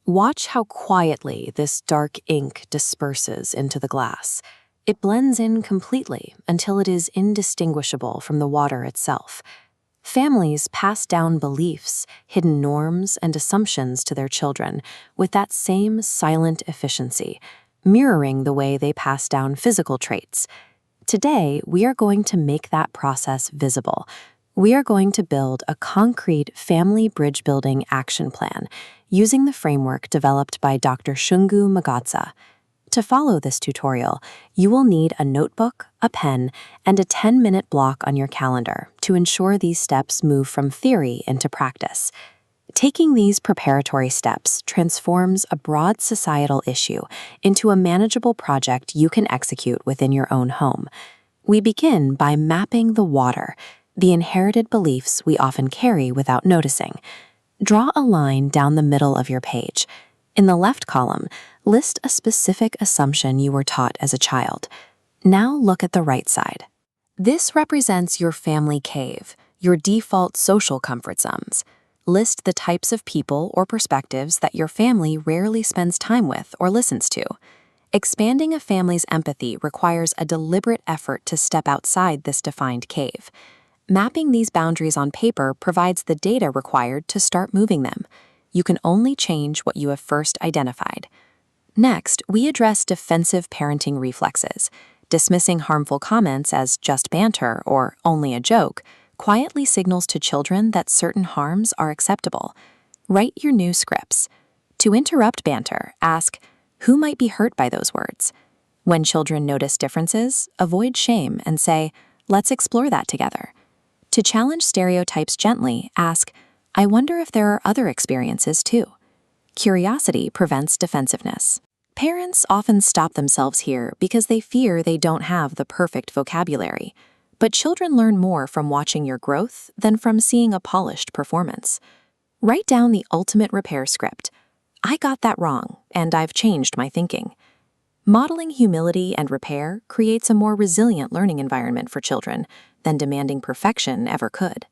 Watch how quietly this dark ink disperses into the glass. It blends in completely until it is indistinguishable from the water itself. Families pass down beliefs, hidden norms, and assumptions to their children with that same silent efficiency, mirroring the way they pass down physical traits. Today, we are going to make that process visible. We are going to build a concrete family bridge building action plan using the framework developed by Dr. Shungu H. To follow this tutorial, you will need a notebook, a pen, and a 10-minute block on your calendar to ensure these steps move from theory into practice. Taking these preparatory steps transforms a broad societal issue into a manageable project you can execute within your own home. We begin by mapping the water, the inherited beliefs we often carry without noticing. Draw a line down the middle of your page. In the left column, list a specific assumption you were taught as a child. Now look at the right side. This represents your family cave, your default social comfort zones. List the types of people or perspectives that your family rarely spends time with or listens to. Expanding a family's empathy requires a deliberate effort to step outside this defined cave. Mapping these boundaries on paper provides the data required to start moving them. You can only change what you have first identified. Next, we address defensive parenting reflexes. Dismissing harmful comments as just banter or only a joke quietly signals to children that certain harms are acceptable. Write your new scripts. To interrupt banter, ask, who might be hurt by those words? When children notice differences, avoid shame and say, let's explore that together. To challenge stereotypes gently, ask, I wonder if there are other experiences too. Curiosity prevents defensiveness. Parents often stop themselves here because they fear they don't have the perfect vocabulary. But children learn more from watching your growth than from seeing a polished performance. Write down the ultimate repair script. I got that wrong, and I've changed my thinking. Modeling humility and repair creates a more resilient learning environment for children than demanding perfection ever could.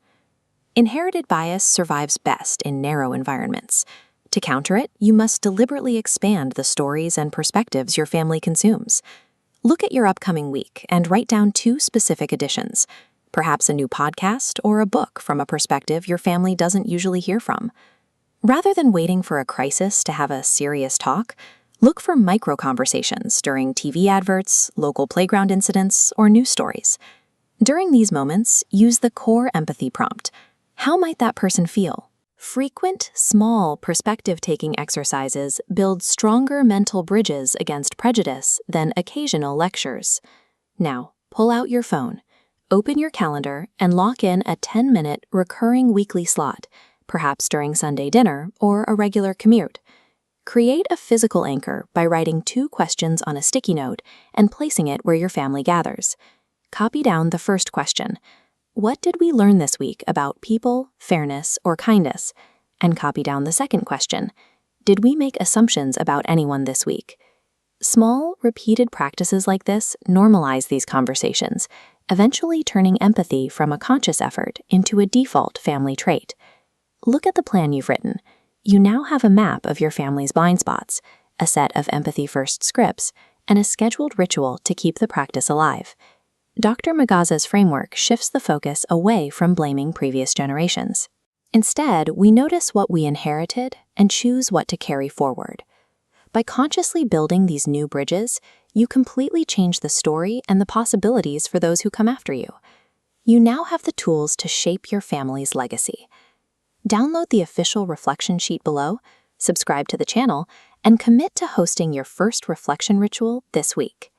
Inherited bias survives best in narrow environments. To counter it, you must deliberately expand the stories and perspectives your family consumes. Look at your upcoming week and write down 2 specific additions, perhaps a new podcast or a book from a perspective your family doesn't usually hear from. Rather than waiting for a crisis to have a serious talk, look for micro-conversations during TV adverts, local playground incidents, or news stories. During these moments, use the core empathy prompt. How might that person feel? Frequent, small perspective-taking exercises build stronger mental bridges against prejudice than occasional lectures. Now, pull out your phone, open your calendar, and lock in a 10-minute recurring weekly slot, perhaps during Sunday dinner or a regular commute. Create a physical anchor by writing 2 questions on a sticky note and placing it where your family gathers. Copy down the first question. What did we learn this week about people, fairness, or kindness? And copy down the second question. Did we make assumptions about anyone this week? Small, repeated practices like this normalize these conversations, eventually turning empathy from a conscious effort into a default family trait. Look at the plan you've written. You now have a map of your family's blind spots, a set of empathy-first scripts, and a scheduled ritual to keep the practice alive. Dr. Magaza's framework shifts the focus away from blaming previous generations. Instead, we notice what we inherited and choose what to carry forward. By consciously building these new bridges, you completely change the story and the possibilities for those who come after you. You now have the tools to shape your family's legacy. Download the official reflection sheet below, subscribe to the channel, and commit to hosting your first reflection ritual this week.